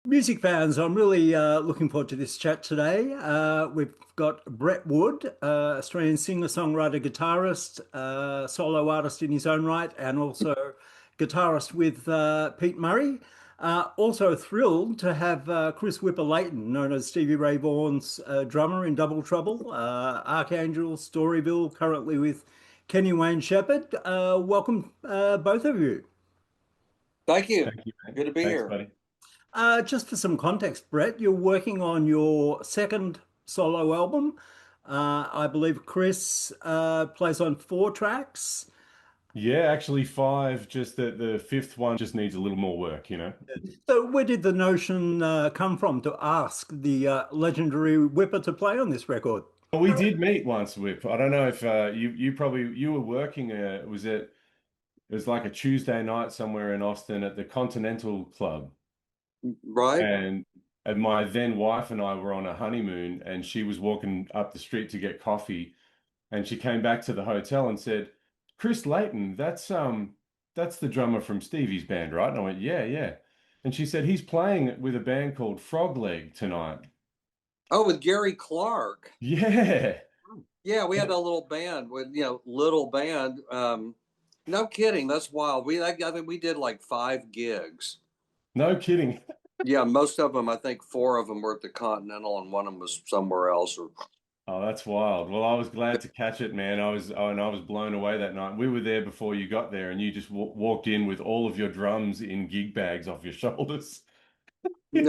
Music fans, I'm really looking forward to this chat today. We've got Brett Wood, Australian singer, songwriter, guitarist, solo artist in his own right, and also guitarist with Pete Murray. Also thrilled to have Chris Whipper Layton, known as Stevie Ray Vaughan's drummer in Double Trouble, Archangel, Storyville, currently with Kenny Wayne Shepherd. Welcome, both of you. Thank you. Thank you, mate. Good to be Thanks, here. buddy. Just for some context, Brett, you're working on your second solo album. I believe Chris plays on four tracks. Yeah, actually five, just that the fifth one just needs a little more work, you know. So, where did the notion come from to ask the legendary Whipper to play on this record? But we did meet once, Whip. I don't know if you were working it was like a Tuesday night somewhere in Austin at the Continental Club. Right? And my then wife and I were on a honeymoon and she was walking up the street to get coffee and she came back to the hotel and said, Chris Layton, that's the drummer from Stevie's band, right? And I went, yeah, yeah. And she said he's playing with a band called Frogleg tonight. Oh, with Gary Clark. Yeah. Yeah, we had a little band with, little band. No kidding. That's wild. I think we did like 5 gigs. No kidding. Yeah, most of them, I think 4 of them were at the Continental and one of them was somewhere else. Oh, that's wild. Well, I was glad to catch it, man. I was blown away that night. We were there before you got there, and you just w walked in with all of your drums in gig bags off your shoulders. It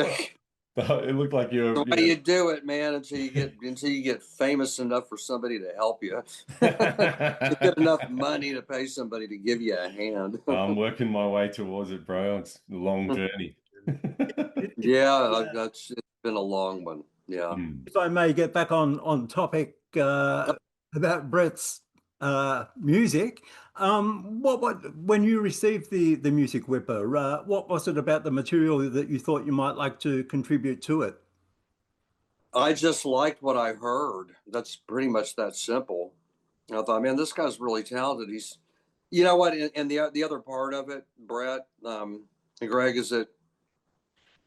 looked like The way you do it, man, until you get famous enough for somebody to help you. You get enough money to pay somebody to give you a hand. I'm working my way towards it, bro. It's a long journey. Yeah, it's been a long one. Yeah. If I may get back on topic about Brett's music, what when you received the music Whipper, what was it about the material that you thought you might like to contribute to it? I just liked what I heard. That's pretty much that simple. I thought, man, this guy's really talented. You know what? And the other part of it, Brett, and Greg, is that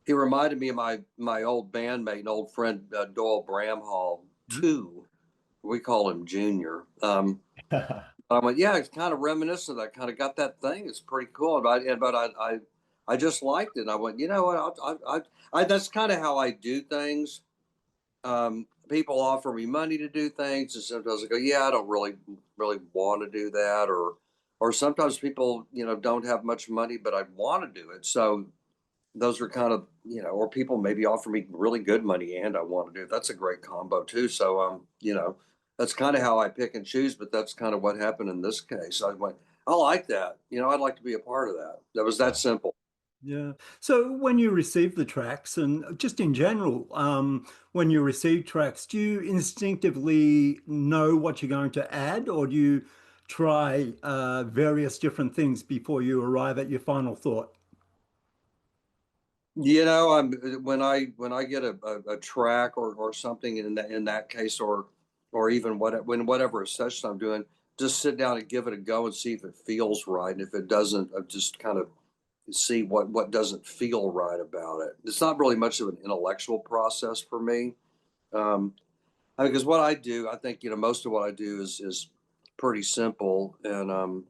he reminded me of my old bandmate and old friend Doyle Bramhall too. We call him Junior. I went, yeah, it's kind of reminiscent of that. Kind of got that thing. It's pretty cool. But I just liked it. And I went, you know what? That's kind of how I do things. People offer me money to do things, and sometimes I go, yeah, I don't really want to do that, or sometimes people, don't have much money, but I want to do it. So those are kind of, or people maybe offer me really good money and I want to do it. That's a great combo too. So, that's kind of how I pick and choose, but that's kind of what happened in this case. I went, I like that. I'd like to be a part of that. That was that simple. Yeah. So when you receive the tracks, and just in general, when you receive tracks, do you instinctively know what you're going to add, or do you try various different things before you arrive at your final thought? I'm when I get a track or something in that case, or even whatever session I'm doing, just sit down and give it a go and see if it feels right. And if it doesn't, I just kind of see what doesn't feel right about it. It's not really much of an intellectual process for me. Because what I do, I think, most of what I do is pretty simple. And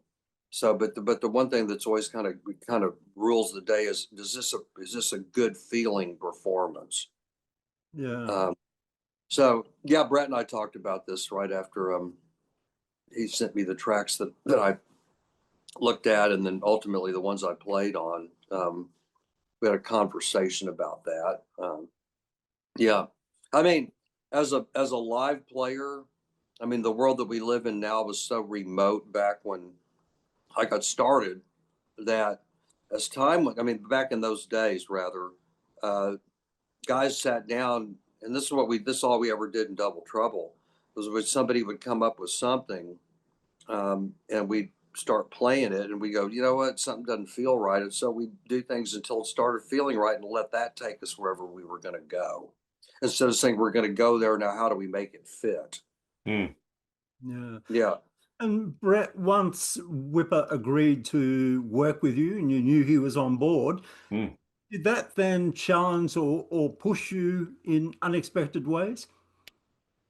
but the one thing that's always kind of rules the day is this a good feeling performance? Yeah. Um, so yeah, Brett and I talked about this right after he sent me the tracks that I looked at, and then ultimately the ones I played on. We had a conversation about that. Yeah, I mean, as a live player, I mean, the world that we live in now was so remote back when I got started that as time went, I mean, back in those days, rather, uh, guys sat down, and this is all we ever did in Double Trouble was when somebody would come up with something, and we'd start playing it, and we go, you know what, something doesn't feel right, and so we do things until it started feeling right, and let that take us wherever we were going to go, instead of saying we're going to go there now. How do we make it fit? Mm. Yeah. Yeah. And Brett, once Whipper agreed to work with you and you knew he was on board, Mm. Did that then challenge or push you in unexpected ways?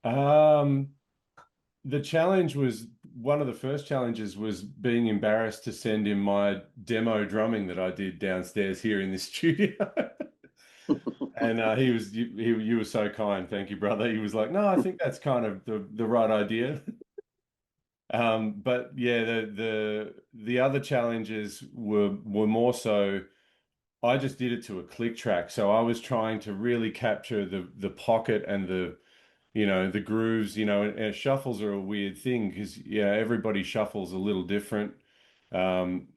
Um, the challenge was one of the first challenges was being embarrassed to send him my demo drumming that I did downstairs here in this studio. And he was you were so kind, thank you, brother. He was like, "No, I think that's kind of the right idea." But yeah, the other challenges were more so. I just did it to a click track, so I was trying to really capture the pocket and the grooves, and shuffles are a weird thing because yeah, everybody shuffles a little different, and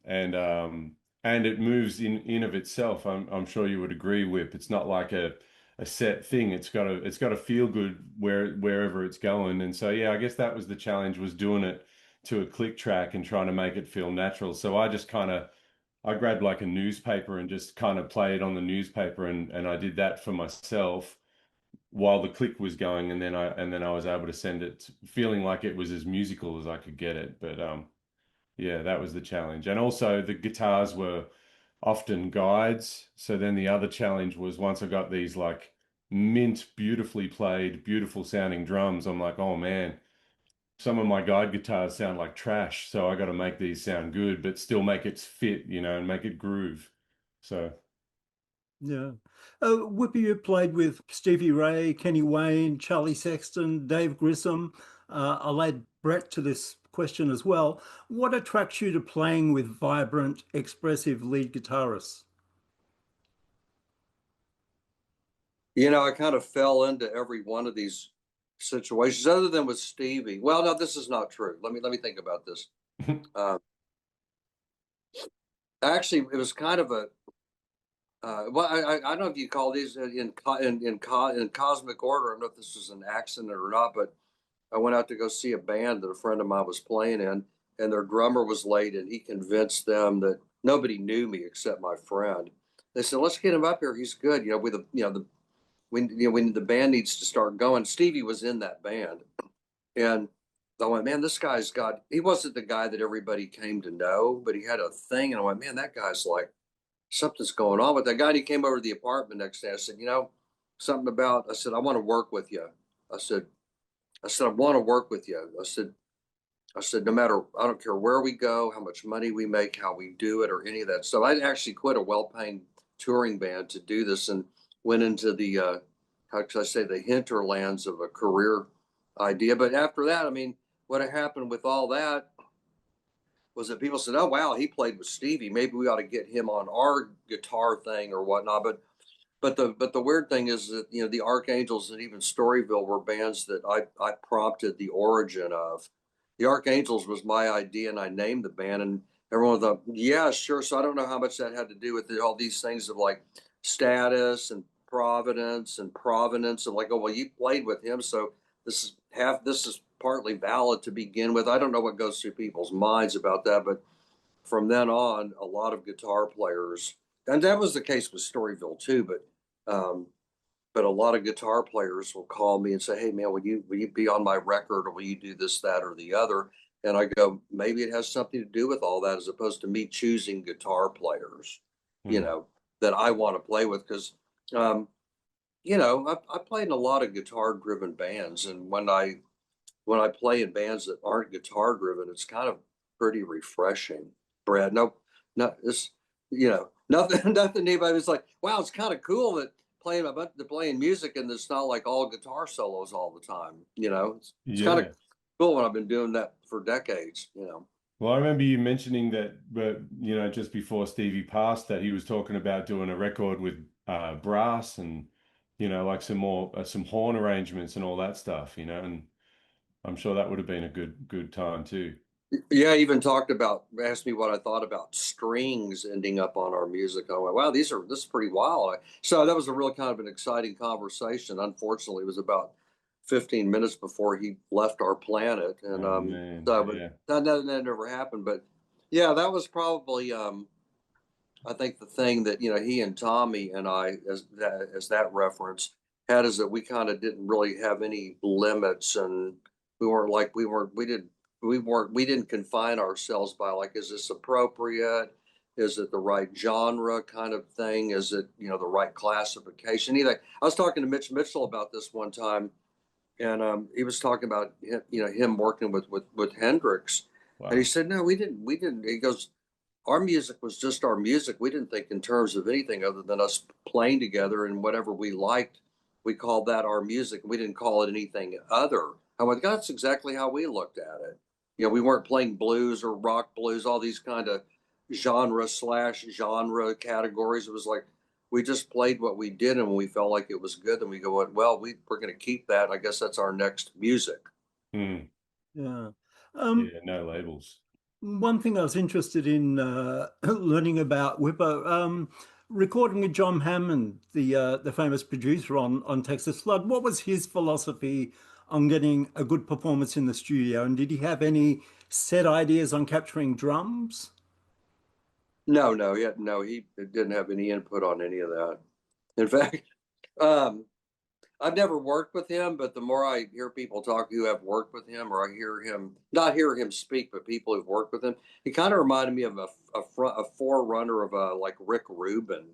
it moves in of itself. I'm sure you would agree, Whip. It's not like a set thing. It's got to feel good wherever it's going. And so yeah, I guess that was the challenge, was doing it to a click track and trying to make it feel natural. So I grabbed like a newspaper and just kind of played on the newspaper, and I did that for myself while the click was going, and then I was able to send it feeling like it was as musical as I could get it. But yeah, that was the challenge. And also the guitars were often guides. So then the other challenge was, once I got these like mint, beautifully played, beautiful sounding drums, I'm like, oh man, some of my guide guitars sound like trash. So I got to make these sound good, but still make it fit, and make it groove. So Yeah. Whippy, you played with Stevie Ray, Kenny Wayne, Charlie Sexton, Dave Grissom. I'll add Brett to this question as well. What attracts you to playing with vibrant, expressive lead guitarists? I kind of fell into every one of these situations, other than with Stevie. Well, no, this is not true. Let me think about this. Uh, Actually, it was kind of a well, I don't know if you call these in cosmic order. I don't know if this was an accident or not, but I went out to go see a band that a friend of mine was playing in, and their drummer was late, and he convinced them that nobody knew me except my friend. They said, "Let's get him up here. He's good. We the when the band needs to start going." Stevie was in that band, and I went, "Man, this guy's got." He wasn't the guy that everybody came to know, but he had a thing, and I went, "Man, that guy's like." Something's going on with that guy. And he came over to the apartment next day. I said, something about, I said, I want to work with you. I said, I want to work with you. I said, no matter, I don't care where we go, how much money we make, how we do it, or any of that. So I actually quit a well-paying touring band to do this, and went into the, how should I say, the hinterlands of a career idea. But after that, I mean, what had happened with all that was that people said, "Oh wow, he played with Stevie. Maybe we ought to get him on our guitar thing or whatnot." But the weird thing is that the Archangels and even Storyville were bands that I prompted the origin of. The Archangels was my idea, and I named the band, and everyone thought, "Yeah, sure." So I don't know how much that had to do with all these things of like status and providence and provenance, and like, oh well, you played with him, so this is partly valid to begin with. I don't know what goes through people's minds about that, but from then on, a lot of guitar players, and that was the case with Storyville too, um, but a lot of guitar players will call me and say, "Hey man, will you be on my record, or will you do this, that, or the other?" And I go, maybe it has something to do with all that, as opposed to me choosing guitar players, you hmm. know, that I want to play with. Because, um, I played in a lot of guitar-driven bands, and when I play in bands that aren't guitar driven, it's kind of pretty refreshing. Brad, no, no, it's nothing, nothing. Anybody's like, wow, it's kind of cool that playing music and it's not like all guitar solos all the time. It's kind of Yeah. cool when I've been doing that for decades. Well, I remember you mentioning that, but just before Stevie passed, that he was talking about doing a record with brass and like some horn arrangements and all that stuff, and I'm sure that would have been a good time too. Yeah, I even asked me what I thought about strings ending up on our music. I went, wow, this is pretty wild. So that was a real kind of an exciting conversation. Unfortunately, it was about 15 minutes before he left our planet. And Oh man, so, but yeah. that never happened. But yeah, that was probably, I think the thing that, he and Tommy and I, as that reference, had, is that we kind of didn't really have any limits, and we didn't confine ourselves by like, is this appropriate? Is it the right genre kind of thing? Is it, you know, the right classification? Either I was talking to Mitch Mitchell about this one time, and he was talking about, you know, him working with Hendrix, and he Wow. said, no, we didn't. He goes, our music was just our music. We didn't think in terms of anything other than us playing together, and whatever we liked, we called that our music. We didn't call it anything other. I went, that's exactly how we looked at it. You know, we weren't playing blues or rock blues, all these kind of genre categories. It was like we just played what we did, and when we felt like it was good, then we go, well, we're going to keep that. I guess that's our next music. Mm. Yeah. Yeah, no labels. One thing I was interested in learning about Whipper, recording with John Hammond, the famous producer on Texas Flood. What was his philosophy on getting a good performance in the studio? And did he have any set ideas on capturing drums? No, he didn't have any input on any of that. In fact, um, I've never worked with him, but the more I hear people talk who have worked with him, or I hear him, not hear him speak, but people who've worked with him, he kind of reminded me of a forerunner of like Rick Rubin.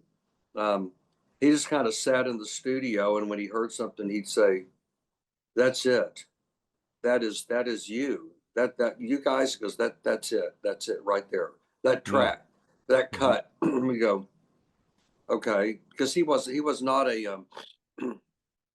Um, he just kind of sat in the studio, and when he heard something, he'd say, "That's it. That is you. That you guys," goes, that's it. That's it right there. That Mm. track, that Hmm. cut. We go, okay, because he was not a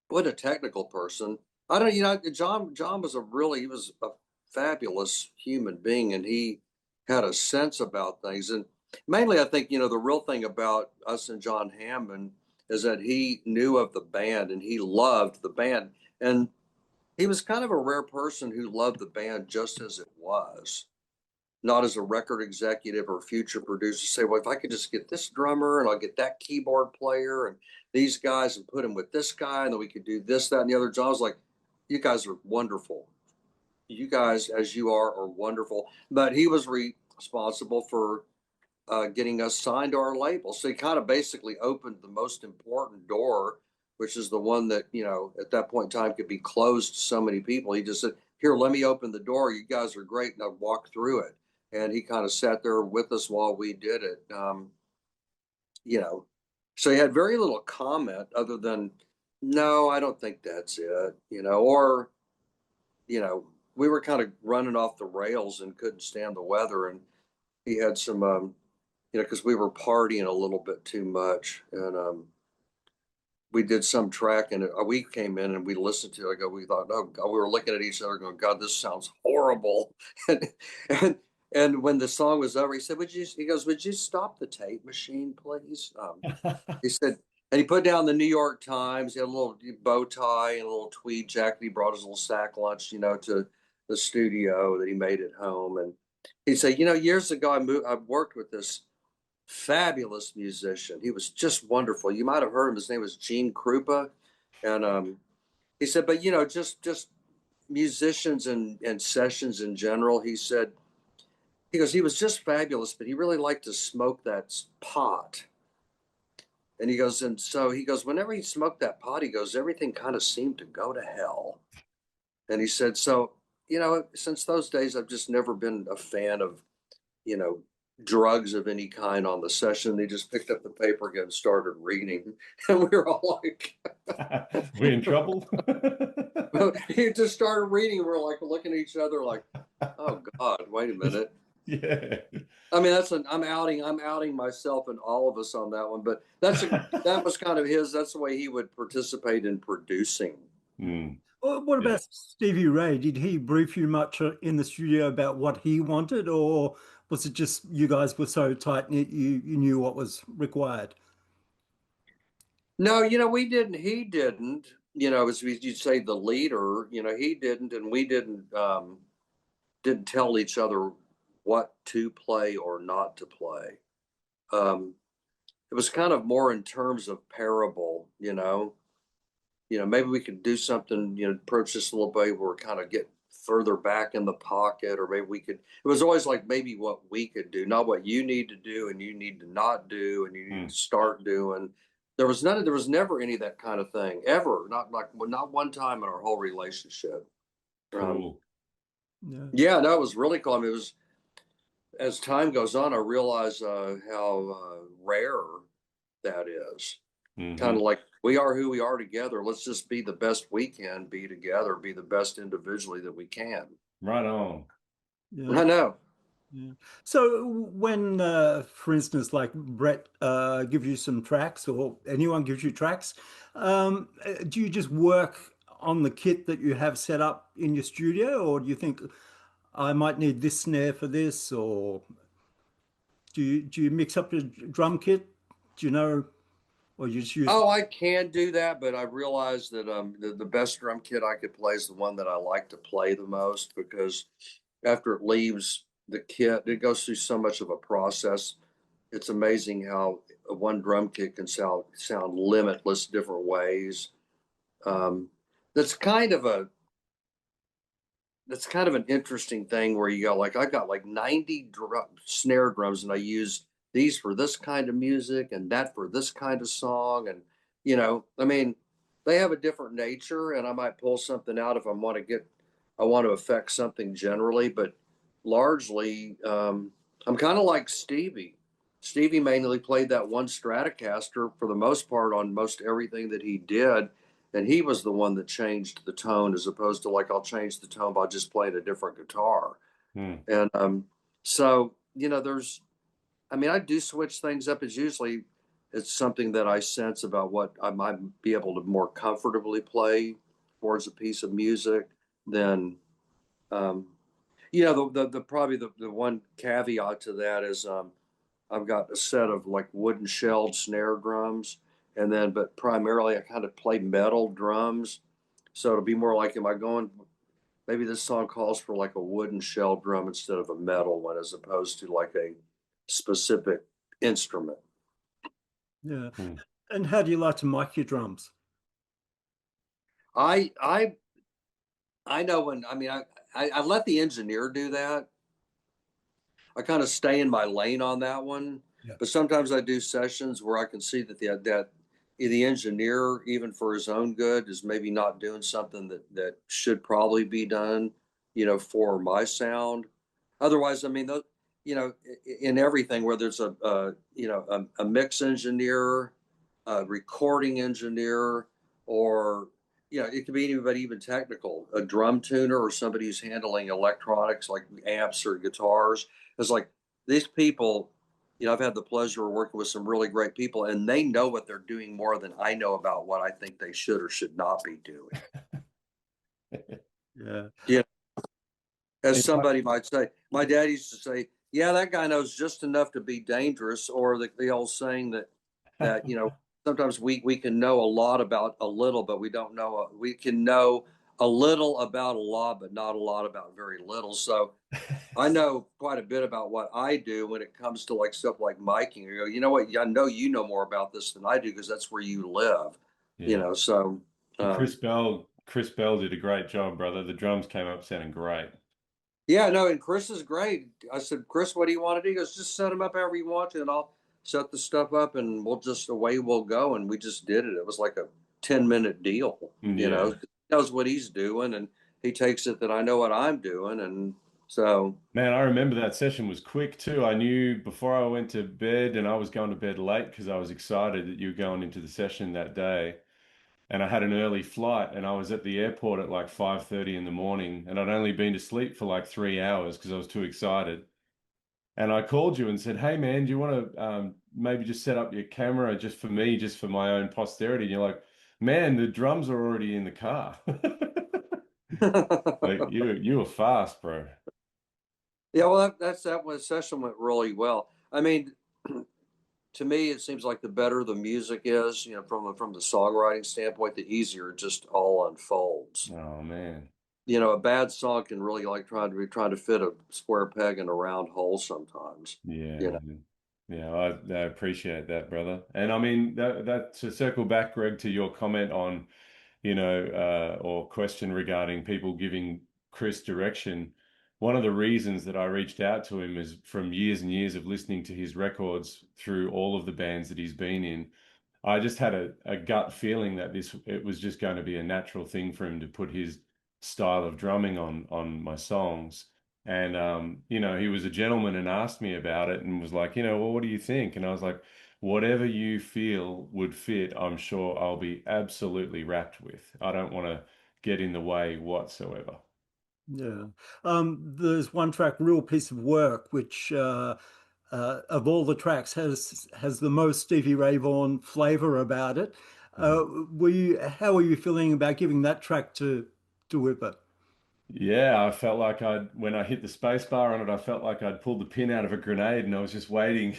what a technical person. I don't, you know, John was he was a fabulous human being, and he had a sense about things. And mainly, I think, you know, the real thing about us and John Hammond is that he knew of the band and he loved the band. And he was kind of a rare person who loved the band just as it was, not as a record executive or future producer. Say, well, if I could just get this drummer and I'll get that keyboard player and these guys and put them with this guy, and then we could do this, that, and the other. John was like, you guys are wonderful. You guys, as you are wonderful. But he was responsible for getting us signed to our label. So he kind of basically opened the most important door, which is the one that, you know, at that point in time could be closed to so many people. He just said, here, let me open the door. You guys are great. Now walk through it. And he kind of sat there with us while we did it. You know, so he had very little comment other than, no, I don't think that's it, you know, or, you know, we were kind of running off the rails and couldn't stand the weather. And he had some, you know, because we were partying a little bit too much. And we did some track, and a week came in and we listened to it. We thought, oh God, we were looking at each other going, God, this sounds horrible. and, and, and when the song was over, he said, he goes, would you stop the tape machine, please? He said, and he put down the New York Times. He had a little bow tie and a little tweed jacket. He brought his little sack lunch, you know, to the studio that he made at home. And he said, you know, years ago, I worked with this fabulous musician. He was just wonderful. You might have heard him. His name was Gene Krupa. And he said, but, you know, just musicians and sessions in general, he said, he goes, he was just fabulous, but he really liked to smoke that pot. And he goes, and so he goes, whenever he smoked that pot, he goes, everything kind of seemed to go to hell. And he said, so, you know, since those days, I've just never been a fan of, you know, drugs of any kind on the session. They just picked up the paper again and started reading. And we were all like, We in trouble? he just started reading. We're like looking at each other like, oh God, wait a minute. Yeah. I mean, I'm outing myself and all of us on that one, but that was kind of that's the way he would participate in producing. Mm. Well, what Yeah. about Stevie Ray? Did he brief you much in the studio about what he wanted, or was it just you guys were so tight knit you knew what was required? No, you know, we didn't, he didn't, you know, as you'd say, the leader, you know, he didn't, and we didn't tell each other what to play or not to play. Um, it was kind of more in terms of parable, you know. Maybe we could do something, you know, approach this a little bit where we kind of get further back in the pocket, or maybe we could, it was always like maybe what we could do, not what you need to do and you need to not do and you need Mm. to start doing. There was never any of that kind of thing ever. Not one time in our whole relationship. Um, Yeah. yeah, no, it was really cool. I mean, as time goes on, I realize how rare that is. Kind Hmm. of like we are who we are together. Let's just be the best we can be together, be the best individually that we can. Right on. Yeah. I know. Yeah. So when, for instance, like Brett gives you some tracks or anyone gives you tracks, do you just work on the kit that you have set up in your studio, or do you think I might need this snare for this, or do you mix up your drum kit? Do you know, or you just use? Oh, I can do that, but I realize that the best drum kit I could play is the one that I like to play the most because after it leaves the kit, it goes through so much of a process. It's amazing how one drum kit can sound limitless different ways. Um, that's kind of a that's kind of an interesting thing where you go like I got like 90 snare drums and I use these for this kind of music and that for this kind of song and I mean they have a different nature and I might pull something out if I want to affect something generally, but largely I'm kind of like Stevie mainly played that one Stratocaster for the most part on most everything that he did, and he was the one that changed the tone as opposed to like I'll change the tone by just playing a different guitar. Mm. And so there's, I mean, I do switch things up. It's something that I sense about what I might be able to more comfortably play towards a piece of music than, um, the probably the one caveat to that is I've got a set of like wooden shelled snare drums, and then but primarily I kind of play metal drums. So it'll be more like, am I going? Maybe this song calls for like a wooden shell drum instead of a metal one, as opposed to like a specific instrument. Yeah. Mm. And how do you like to mic your drums? I I I know when I mean I let the engineer do that. I kind of stay in my lane on that one. Yeah. But sometimes I do sessions where I can see that the engineer, even for his own good, is maybe not doing something that should probably be done, for my sound. Otherwise, I mean, in everything, whether it's a mix engineer, a recording engineer, or it could be anybody, even technical, a drum tuner or somebody who's handling electronics like amps or guitars. It's like these people, I've had the pleasure of working with some really great people, and they know what they're doing more than I know about what I think they should or should not be doing. Yeah. Yeah, as It's like, somebody might say, my dad used to say, "Yeah, that guy knows just enough to be dangerous," or the old saying that sometimes we can know a lot about a little, but we don't know. We can know a little about a lot, but not a lot about very little. So I know quite a bit about what I do when it comes to like stuff like miking. You go, you know what? I know you know more about this than I do because that's where you live. yeah. So And um, Chris Bell did a great job, brother. The drums came up sounding great. yeah, no, and Chris is great. I said, Chris, what do you want to do? He goes, just set them up however you want to, and I'll set the stuff up, and we'll just away we'll go. And we just did it. It was like a 10-minute deal. Yeah. He knows what he's doing, and he takes it that I know what I'm doing, and so. Man, I remember that session was quick too. I knew before I went to bed, and I was going to bed late because I was excited that you were going into the session that day. And I had an early flight, and I was at the airport at like 5:30 in the morning, and I'd only been to sleep for like 3 hours because I was too excited. And I called you and said, "Hey man, do you want to maybe just set up your camera just for me, just for my own posterity?" And you're like, "Man, the drums are already in the car." Like you were fast, bro. Yeah, well, that one session went really well. I mean, to me, it seems like the better the music is, from the songwriting standpoint, the easier it just all unfolds. Oh man. A bad song can really like trying to fit a square peg in a round hole sometimes. Yeah, You know. man. Yeah, I appreciate that, brother. And I mean that to circle back, Greg, to your comment on, or question regarding people giving Chris direction. One of the reasons that I reached out to him is from years and years of listening to his records through all of the bands that he's been in. I just had a gut feeling that it was just going to be a natural thing for him to put his style of drumming on my songs. And you know, he was a gentleman and asked me about it and was like, you know, well, what do you think? And I was like, whatever you feel would fit, I'm sure I'll be absolutely wrapped with. I don't want to get in the way whatsoever. Yeah. There's one track, Real Piece of Work, which of all the tracks has the most Stevie Ray Vaughan flavor about it. Mhm. How were you feeling about giving that track to Whipper? Yeah, I felt like when I hit the space bar on it, I felt like I'd pulled the pin out of a grenade and I was just waiting.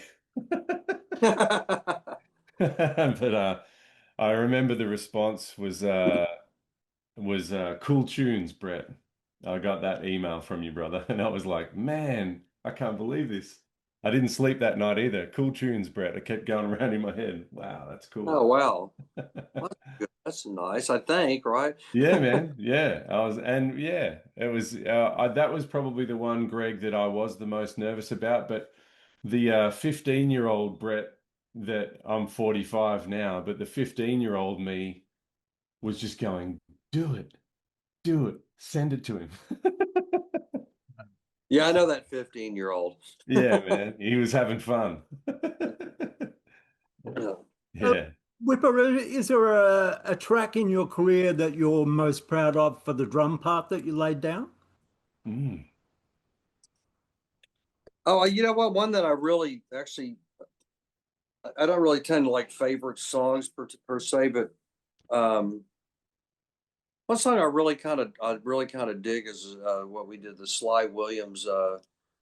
But I remember the response was cool tunes, Brett. I got that email from you, brother, and I was like, man, I can't believe this. I didn't sleep that night either. Cool tunes, Brett. I kept going around in my head. Wow, that's cool. Oh, wow. Well, that's good. That's nice, I think, right? Yeah, man. Yeah, and yeah, it was. That was probably the one, Greg, that I was the most nervous about. But the 15-year-old Brett, that I'm 45 now, but the 15-year-old me was just going, do it, send it to him. Yeah, I know that 15-year-old. Yeah, man, he was having fun. Yeah. Uh, Yeah. Whipper, is there a track in your career that you're most proud of for the drum part that you laid down? Mm. Oh, you know what? One that I really actually, I don't really tend to like favorite songs per se, but um, one song I really kind of dig is what we did, the Sly Williams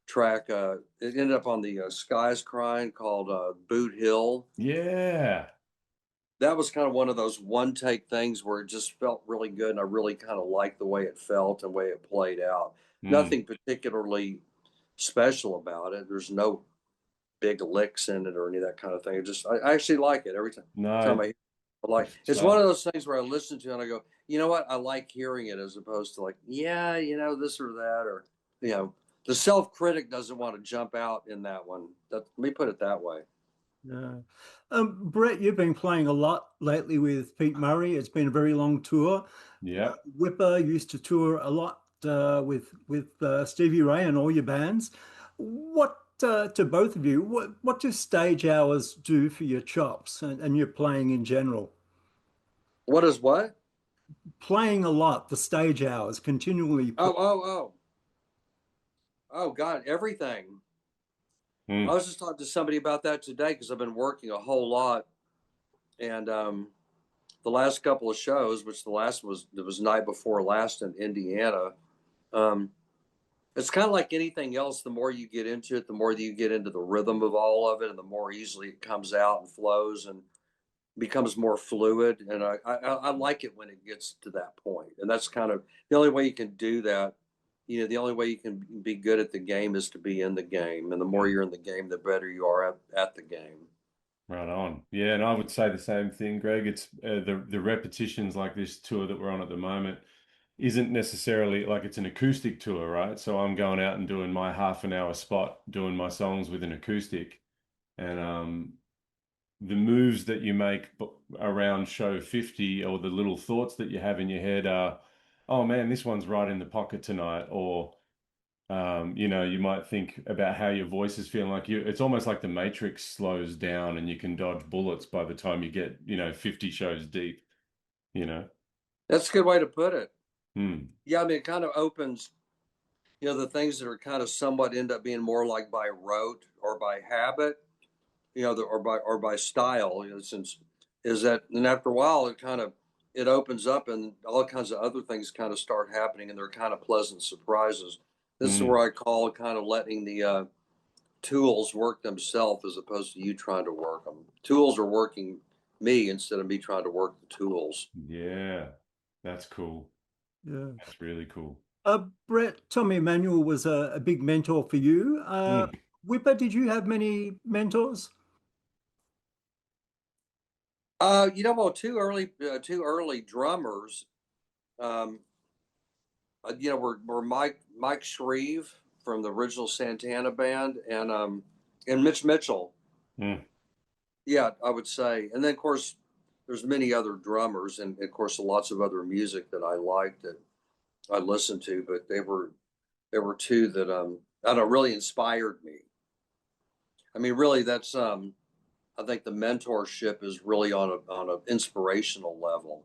track. It ended up on the Skies Crying, called Boot Hill. Yeah. That was kind of one of those one take things where it just felt really good, and I really kind of liked the way it felt and the way it played out. Mm. Nothing particularly special about it. There's no big licks in it or any of that kind of thing. I actually like it every time No, I hear it. I like, it's one sharp. of those things where I listen to it and I go, you know what? I like hearing it, as opposed to like, yeah, this or that, or you know, the self critic doesn't want to jump out in that one. Let me put it that way. Yeah. Brett, you've been playing a lot lately with Pete Murray. It's been a very long tour. Yep. Whipper used to tour a lot with Stevie Ray and all your bands. What to both of you? What do stage hours do for your chops and your playing in general? What is what? Playing a lot, the stage hours, continually Oh, play. oh, oh, oh, God, everything. I Mm. was just talking to somebody about that today because I've been working a whole lot, and the last couple of shows, which the last was night before last in Indiana. Um, it's kind of like anything else. The more you get into it, the more you get into the rhythm of all of it, and the more easily it comes out and flows and becomes more fluid. And I like it when it gets to that point. And that's kind of the only way you can do that. The only way you can be good at the game is to be in the game. And the more Mm. you're in the game, the better you are at the game. Right on. Yeah, and I would say the same thing, Greg. It's the repetitions like this tour that we're on at the moment isn't necessarily like it's an acoustic tour, right? So I'm going out and doing my half an hour spot, doing my songs with an acoustic, and the moves that you make around show 50 or the little thoughts that you have in your head are, oh man, this one's right in the pocket tonight, or you know, you might think about how your voice is feeling like it's almost like the Matrix slows down and you can dodge bullets by the time you get, you know, 50 shows deep, you know? That's a good way to put it. Hmm. Yeah, I mean, it kind of opens, the things that are kind of somewhat end up being more like by rote or by habit, or by style, since is that, and after a while it opens up and all kinds of other things kind of start happening, and they're kind of pleasant surprises. This is Hmm. where I call kind of letting the tools work themselves, as opposed to you trying to work them. Tools are working me instead of me trying to work the tools. Yeah, that's cool. Yeah. That's really cool. Brett, Tommy Emmanuel was a big mentor for you. Hmm. Whipper, did you have many mentors? Well, two early drummers, um, were Mike Shreve from the original Santana band, and Mitch Mitchell. Hmm. Yeah, I would say. And then of course there's many other drummers, and of course lots of other music that I liked that I listened to, but there were two that I don't know, really inspired me. I mean, really, that's I think the mentorship is really on an inspirational level.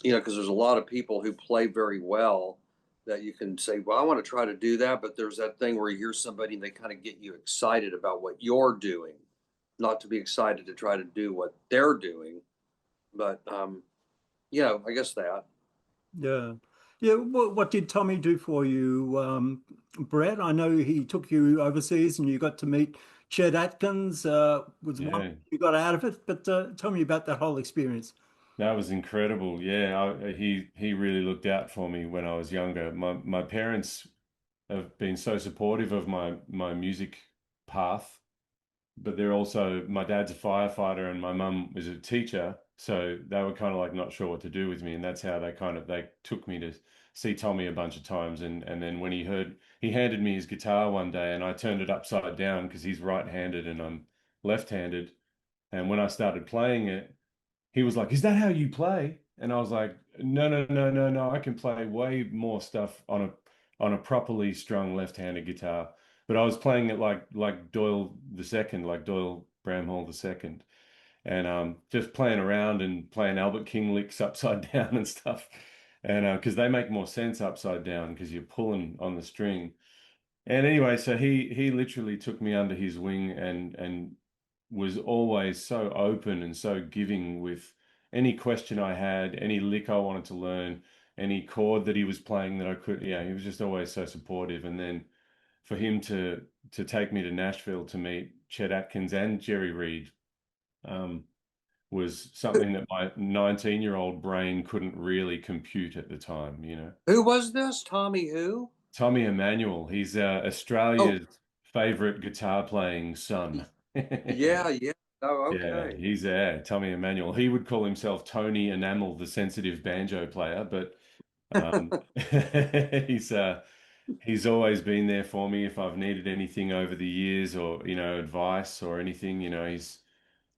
You know, because there's a lot of people who play very well that you can say, well, I want to try to do that, but there's that thing where you hear somebody and they kind of get you excited about what you're doing, not to be excited to try to do what they're doing. But you know, I guess that. Yeah. Yeah. What did Tommy do for you, Brett? I know he took you overseas and you got to meet Chet Atkins. Was one Yeah, you got out of it, but tell me about that whole experience. that was incredible. Yeah, he really looked out for me when I was younger. My parents have been so supportive of my music path, but they're also, my dad's a firefighter and my mum was a teacher, so they were kind of like not sure what to do with me, and that's how they took me to see Tommy a bunch of times, and then when he handed me his guitar one day and I turned it upside down because he's right-handed and I'm left-handed, and when I started playing it, he was like, "Is that how you play?" And I was like, "No, no, no, no, no. I can play way more stuff on a properly strung left-handed guitar." But I was playing it like Doyle the second, like Doyle Bramhall the second, and just playing around and playing Albert King licks upside down and stuff, and because they make more sense upside down because you're pulling on the string. And anyway, so he literally took me under his wing and was always so open and so giving with any question I had, any lick I wanted to learn, any chord that he was playing that I could, yeah, he was just always so supportive. And then for him to take me to Nashville to meet Chet Atkins and Jerry Reed um, was something that my 19-year-old brain couldn't really compute at the time, you know. Who was this? Tommy who? Tommy Emmanuel, he's Oh, Australia's favorite guitar playing son. yeah, yeah. Oh, Yeah, okay. he's there, Tommy Emmanuel. He would call himself Tony Enamel, the sensitive banjo player, but um, he's he's always been there for me if I've needed anything over the years, or advice or anything. He's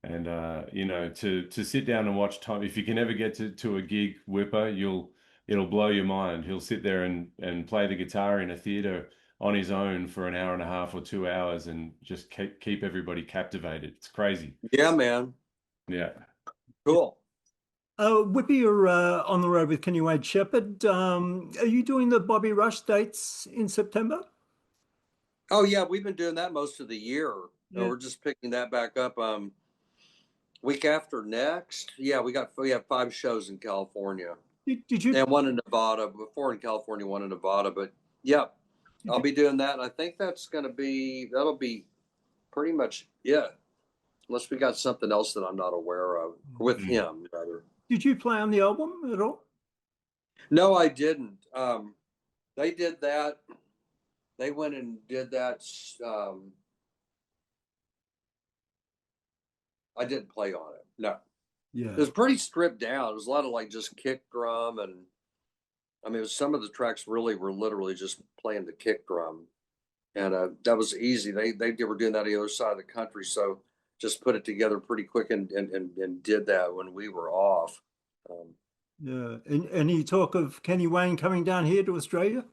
and to sit down and watch Tom. If you can ever get to a gig, Whipper, it'll blow your mind. He'll sit there and play the guitar in a theater on his own for an hour and a half or 2 hours and just keep everybody captivated. It's crazy. Yeah, man. Yeah. Cool. Whippy, you're on the road with Kenny Wade Shepherd. Are you doing the Bobby Rush dates in September? Oh, yeah, we've been doing that most of the year. Yeah. We're just picking that back up. Week after next. Yeah, we have 5 shows in California Did you and one in Nevada. Before in California, one in Nevada. But yeah, did I'll you be doing that. And I think that'll be pretty much it. Unless we got something else that I'm not aware of with Mm. him, rather. did you play on the album at all? No, I didn't. They did that. They went and did that. I didn't play on it. No, it Yeah. was pretty stripped down. It was a lot of like just kick drum, and I mean, some of the tracks really were literally just playing the kick drum, and that was easy. They were doing that on the other side of the country, so just put it together pretty quick and did that when we were off. Um, Yeah. And any talk of Kenny Wayne coming down here to Australia?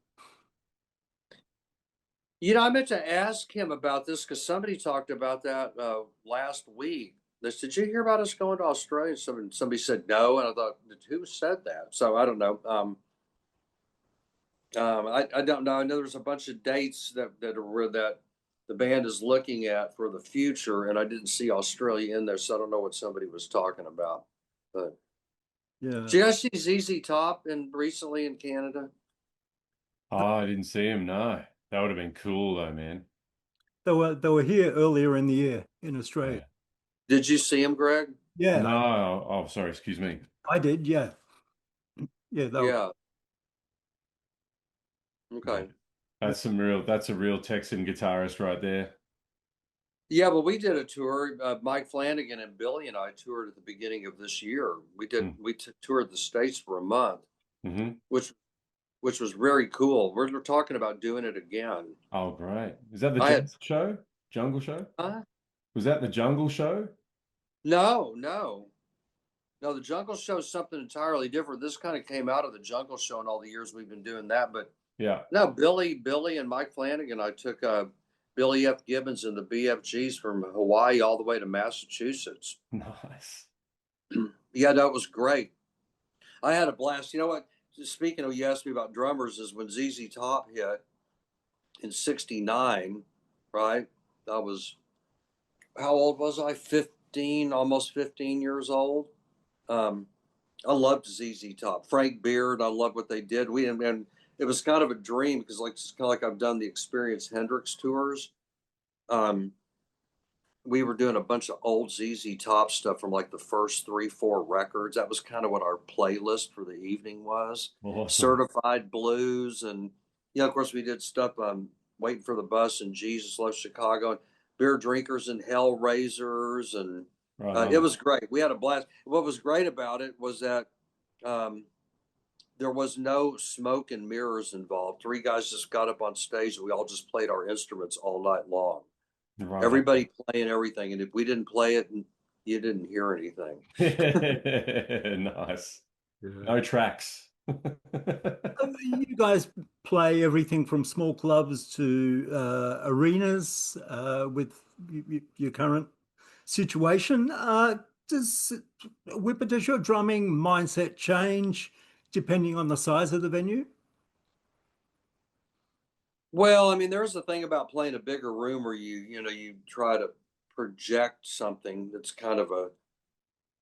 I meant to ask him about this because somebody talked about that last week. They said, "Did you hear about us going to Australia?" Somebody said no, and I thought, "Who said that?" So I don't know. I don't know. I know there's a bunch of dates that the band is looking at for the future, and I didn't see Australia in there, so I don't know what somebody was talking about. But Yeah. did you guys see ZZ Top recently in Canada? Oh, I didn't see him. No, that would have been cool though, man. They were here earlier in the year in Australia. Yeah. Did you see him, Greg? Yeah, No. Oh, sorry. Excuse me. I did. Yeah. Yeah, they were. Yeah. Yeah. Okay. That's a real Texan guitarist right there. Yeah, well, we did a tour. Mike Flanagan and Billy and I toured at the beginning of this year. We toured the States for a month, Mm-hmm. which which was very cool. We're talking about doing it again. Oh, great. Is that the I had Jungle Show? Jungle Show? huh? Was that the Jungle Show? No, no, no. The Jungle Show is something entirely different. This kind of came out of the Jungle Show in all the years we've been doing that. But Yeah. No, Billy and Mike Flanagan. I took Billy F. Gibbons and the BFGs from Hawaii all the way to Massachusetts. Nice. Yeah, that was great. I had a blast. You know what? Speaking of, you asked me about drummers, is when ZZ Top hit in '69, right? I was, how old was I? 15, almost 15 years old. Um, I loved ZZ Top. Frank Beard, I loved what they did. And it was kind of a dream because like it's kind of like I've done the Experience Hendrix tours. Um, we were doing a bunch of old ZZ Top stuff from like the first 3, 4 records. That was kind of what our playlist for the evening was. Awesome. Certified blues, and of course, we did stuff. Waiting for the Bus and Jesus Loves Chicago, and Beer Drinkers and Hellraisers, and Right it on. was great. We had a blast. What was great about it was that um, there was no smoke and mirrors involved. 3 guys just got up on stage, and we all just played our instruments all night long. Right on. Everybody playing everything, and if we didn't play it, you didn't hear anything. Nice. Yeah. No tracks. You guys play everything from small clubs to arenas with your current situation. Does Whipper, does your drumming mindset change depending on the size of the venue? Well, I mean, there's the thing about playing a bigger room where you try to project something that's kind of a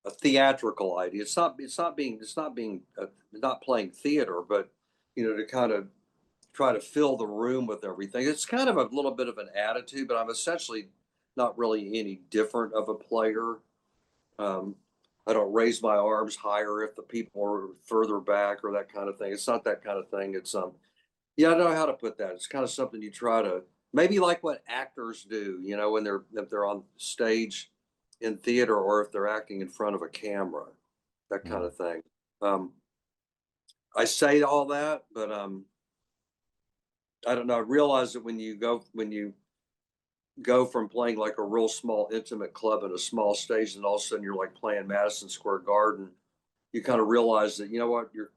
theatrical idea. Not playing theater, but to kind of try to fill the room with everything. It's kind of a little bit of an attitude, but I'm essentially not really any different of a player. Um, I don't raise my arms higher if the people are further back or that kind of thing. It's not that kind of thing. It's yeah, I don't know how to put that. It's kind of something you try to, maybe like what actors do, when if they're on stage in theater or if they're acting in front of a camera, that kind Mm. of thing. Um, I say all that, but I don't know. I realize that when you go from playing like a real small intimate club in a small stage, and all of a sudden you're like playing Madison Square Garden, you kind of realize that what you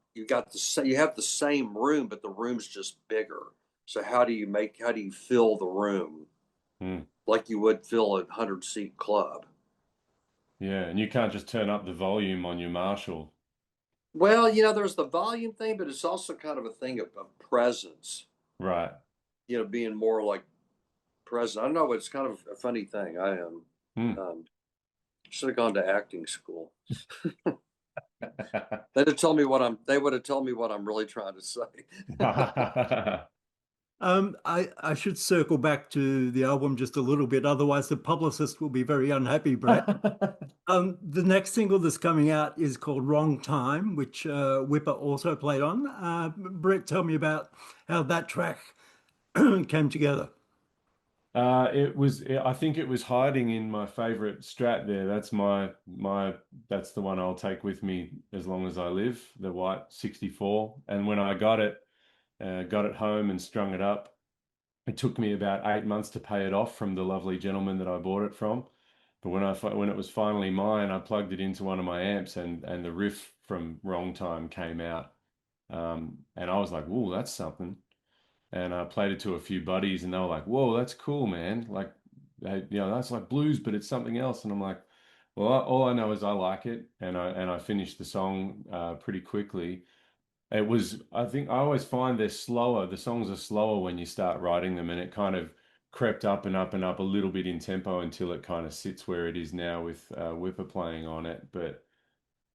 have the same room, but the room's just bigger. So how do you fill the room Mm. like you would fill a 100-seat club? Yeah, and you can't just turn up the volume on your Marshall. Well, there's the volume thing, but it's also kind of a thing of presence. Right. Being more like present. I don't know. It's kind of a funny thing. I am. Mm. Should have gone to acting school. They'd have told me what I'm. They would have told me what I'm really trying to say. I should circle back to the album just a little bit, otherwise the publicist will be very unhappy, Brett. The next single that's coming out is called Wrong Time, which Whipper also played on. Brett, tell me about how that track came together. I think it was hiding in my favorite Strat there. That's the one I'll take with me as long as I live, the white 64. And when I got it home and strung it up, it took me about 8 months to pay it off from the lovely gentleman that I bought it from. But when it was finally mine, I plugged it into one of my amps, and the riff from Wrong Time came out. And I was like, "Whoa, that's something." And I played it to a few buddies, and they were like, "Whoa, that's cool, man! Like, that's like blues, but it's something else." And I'm like, "Well, all I know is I like it," and I finished the song pretty quickly. I think I always find they're slower. The songs are slower when you start writing them, and it kind of crept up and up and up a little bit in tempo until it kind of sits where it is now with Whipper playing on it. But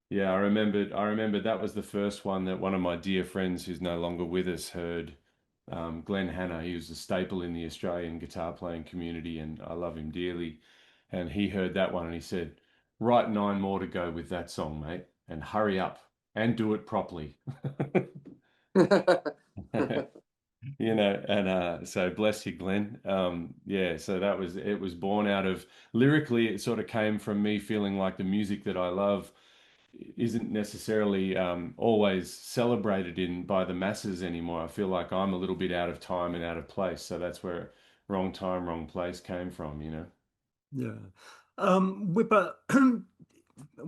yeah, I remembered that was the first one that one of my dear friends who's no longer with us heard. Glenn Hanna, he was a staple in the Australian guitar playing community, and I love him dearly. And he heard that one and he said, "Write 9 more to go with that song, mate, and hurry up and do it properly." And so bless you, Glenn. Yeah, so it was born out of lyrically, it sort of came from me feeling like the music that I love isn't necessarily always celebrated in by the masses anymore. I feel like I'm a little bit out of time and out of place. So that's where wrong time, wrong place came from. Yeah. Whipper,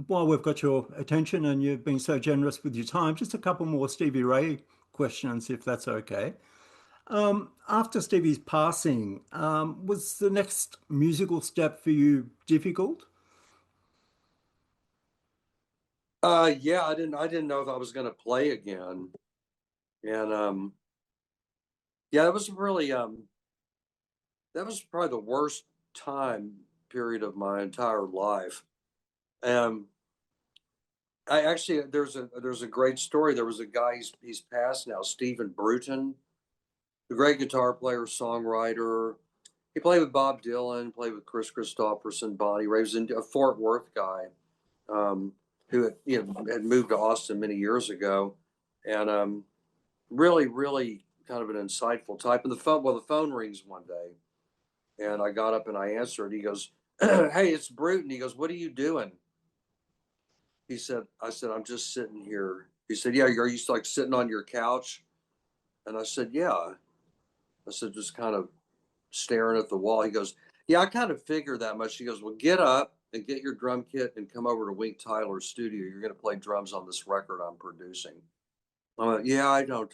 while we've got your attention and you've been so generous with your time, just a couple more Stevie Ray questions, if that's okay. After Stevie's passing, was the next musical step for you difficult? Yeah, I didn't know if I was going to play again. And yeah, that was probably the worst time period of my entire life. Um, I actually there's a great story. There was a guy, he's passed now, Stephen Bruton, the great guitar player, songwriter. He played with Bob Dylan, played with Chris Christopherson, Bonnie Raitt. He was a Fort Worth guy, um, who had moved to Austin many years ago, and really, really kind of an insightful type. And the phone rings one day, and I got up and I answered. He goes, "Hey, it's Bruton." He goes, "What are you doing?" I said, "I'm just sitting here." He said, "Yeah, are you like sitting on your couch?" And I said, "Yeah." I said, "Just kind of staring at the wall." He goes, "Yeah, I kind of figured that much." He goes, "Well, get up and get your drum kit and come over to Wink Tyler's studio. You're going to play drums on this record I'm producing." I went, "Yeah, I don't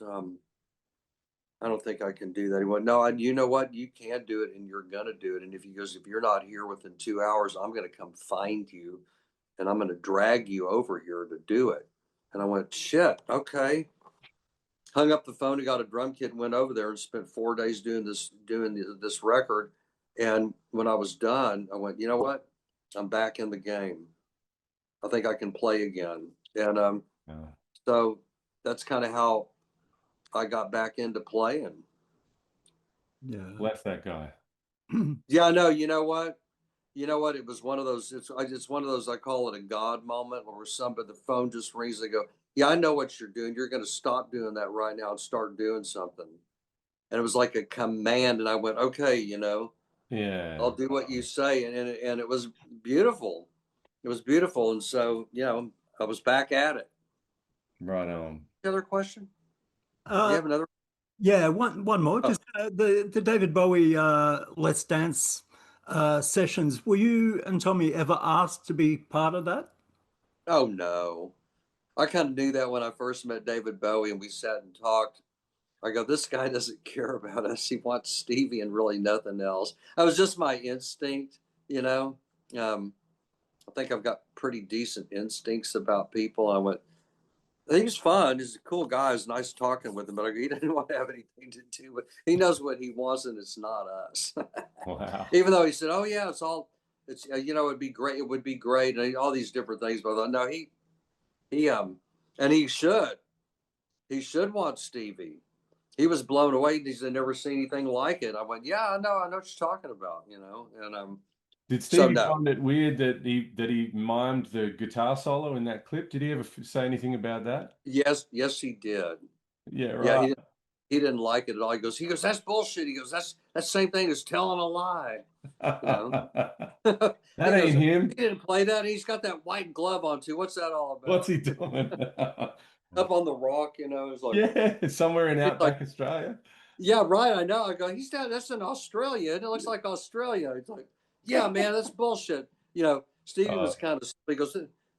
think I can do that." He went, "No, you know what? You can do it, and you're going to do it. And if you're not here within 2 hours, I'm going to come find you, and I'm going to drag you over here to do it." And I went, "Shit, okay." Hung up the phone and got a drum kit and went over there and spent 4 days doing this record. And when I was done, I went, "You know what? I'm back in the game. I think I can play again." And Yeah. so that's kind of how I got back into playing. Yeah. Bless that guy. Yeah, I know. You know what? You know what? It was one of those. It's one of those. I call it a God moment, where somebody the phone just rings. They go, "Yeah, I know what you're doing. You're going to stop doing that right now and start doing something." And it was like a command, and I went, "Okay, Yeah. I'll do what you say." And it was beautiful. It was beautiful, and so I was back at it. Right on. Other question? You Uh, have another? yeah, one more. Oh, Just the David Bowie Let's Dance sessions. Were you and Tommy ever asked to be part of that? oh no. I kind of knew that when I first met David Bowie and we sat and talked. I go, "This guy doesn't care about us. He wants Stevie and really nothing else." That was just my instinct, you know. Um, I think I've got pretty decent instincts about people. I went, "He's fun. He's a cool guy. It's nice talking with him, but he doesn't want to have anything to do with. He knows what he wants, and it's not us." Wow. Even though he said, "Oh yeah, it's it'd be great. It would be great," and all these different things. But I thought, no, he and he should want Stevie. He was blown away. He said, "Never seen anything like it." I went, "Yeah, I know what you're talking about," and Did so Stevie no. find it weird that he mimed the guitar solo in that clip? Did he ever say anything about that? Yes, he did. Yeah, Yeah, right. he didn't like it at all. He goes, "That's bullshit." He goes, "That's the same thing as telling a lie." You know. That He goes, ain't "He him. didn't play that. He's got that white glove on too. What's that all What's about?" he doing? Up on the rock, it's like Yeah, somewhere in it's like, outback Australia. "Yeah, right. I know." I go, "He's down. That's in Australia. And it looks like Australia." It's like, "Yeah, man, that's bullshit." Stevie Uh, was kind of.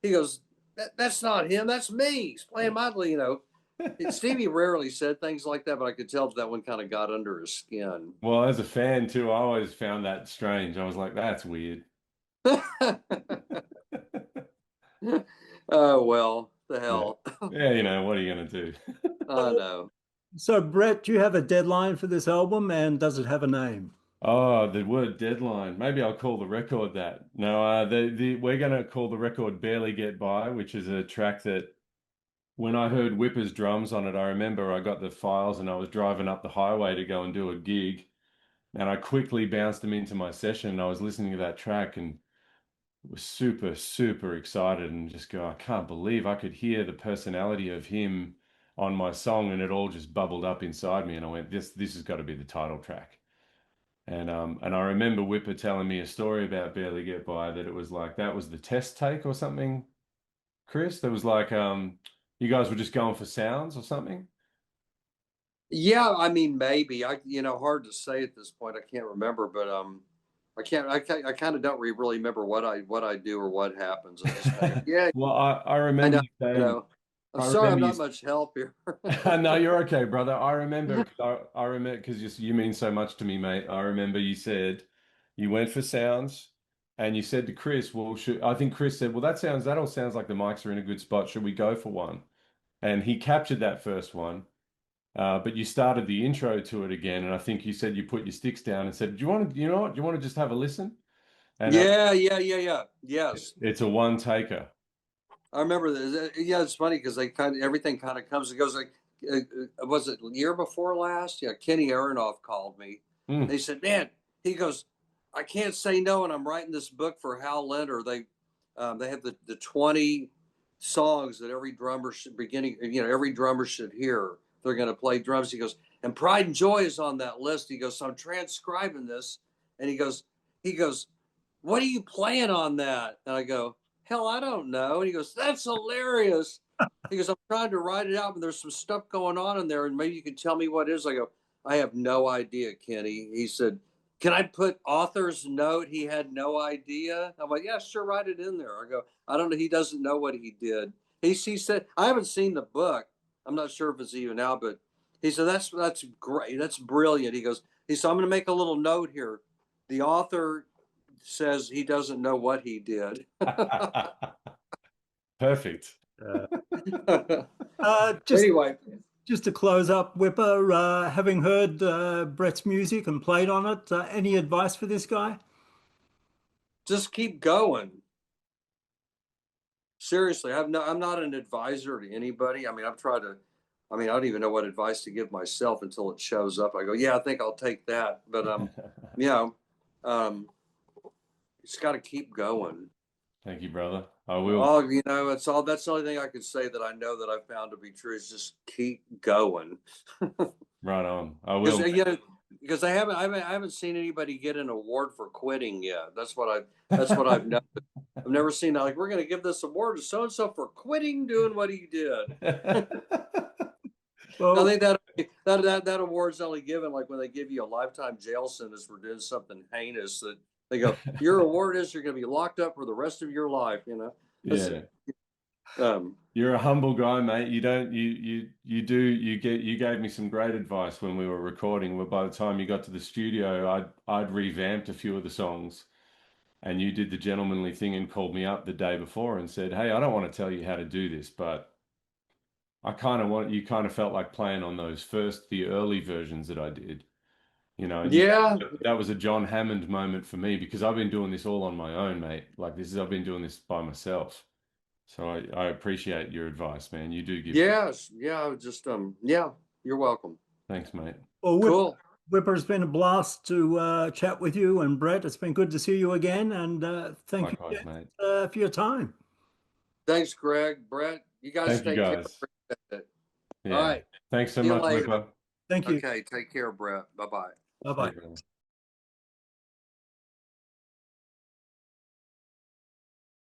He goes, That's not him. That's me. He's playing my. Stevie rarely said things like that, but I could tell that one kind of got under his skin. well, as a fan too, I always found that strange. I was like, that's weird. Oh well, the Yeah. hell. Yeah, what are you gonna do? I know. So, Brett, do you have a deadline for this album, and does it have a name? Oh, the word deadline. Maybe I'll call the record that. No, we're gonna call the record Barely Get By, which is a track that when I heard Whipper's drums on it, I remember I got the files and I was driving up the highway to go and do a gig, and I quickly bounced them into my session. And I was listening to that track and was super, super excited and just go, I can't believe I could hear the personality of him on my song, and it all just bubbled up inside me. And I went, this has got to be the title track. And I remember Whipper telling me a story about Barely Get By, that it was like that was the test take or something, Chris. There was like you guys were just going for sounds or something. Yeah, I mean, maybe hard to say at this point. I can't remember, but I kind of don't really remember what I do or what happens. I just kind of, yeah, Well, I I remember know, you you saying know. I'm I sorry I'm remember not you. much help here. No, you're okay, brother. I remember. I remember because you mean so much to me, mate. I remember you said you went for sounds, and you said to Chris, "Well, I think Chris said, well, that all sounds like the mics are in a good spot. Should we go for one?" And he captured that first one, but you started the intro to it again, and I think you said you put your sticks down and said, "Do you want to, you know what? Do you want to just have a listen?" And Yeah. Yes. it's a one taker. I remember this. Yeah, it's funny because everything kind of comes and goes. Like, was it the year before last? Yeah, Kenny Aronoff called me. Mm. And he said, "Man," he goes, "I can't say no." And I'm writing this book for Hal Linder. They have the 20 songs that every drummer should every drummer should hear. They're going to play drums. He goes, and Pride and Joy is on that list. He goes, so I'm transcribing this, and he goes, "What are you playing on that?" And I go, "Hell, I don't know." And he goes, "That's hilarious." He goes, "I'm trying to write it out, but there's some stuff going on in there, and maybe you can tell me what it is." I go, "I have no idea, Kenny." He said, "Can I put author's note? He had no idea." I'm like, "Yeah, sure, write it in there." I go, "I don't know. He doesn't know what he did." He said, "I haven't seen the book. I'm not sure if it's even out, but he said, that's great. That's brilliant." He said, "I'm going to make a little note here. The author says he doesn't know what he did." Perfect. Just Anyway, just to close up, Whipper, having heard Brett's music and played on it, any advice for this guy? just keep going. Seriously, I'm not an advisor to anybody. I mean, I don't even know what advice to give myself until it shows up. I go, "Yeah, I think I'll take that." But you know, um, just got to keep going. Thank you, brother. I will. That's the only thing I could say that I know that I've found to be true is just keep going. Right on. I Because will. because I haven't seen anybody get an award for quitting yet. That's what I've noticed. I've never seen that. Like, we're going to give this award to so and so for quitting doing what he did. I Well, think that award's only given like when they give you a lifetime jail sentence for doing something heinous. That they go, "Your award is you're going to be locked up for the rest of your life." Yeah. Um, You're a humble guy, mate. You gave me some great advice when we were recording. Where by the time you got to the studio, I'd revamped a few of the songs, and you did the gentlemanly thing and called me up the day before and said, "Hey, I don't want to tell you how to do this, but you kind of felt like playing on the early versions that I did, and yeah, that was a John Hammond moment for me because I've been doing this all on my own, mate. I've been doing this by myself. So I appreciate your advice, man. You do give good. yes, yeah. Just yeah. You're welcome. Thanks, mate. well, Cool. Whipper, it's been a blast to chat with you, and Brett, it's been good to see you again, and thank you Likewise, mate. for your time. Thanks, Greg, Brett. You guys Thank you, take care. guys. All Yeah. right. Thanks so See you much, later. Whipper. Thank you. Okay. Take care, Brett. Bye bye. Bye See bye. you, brother.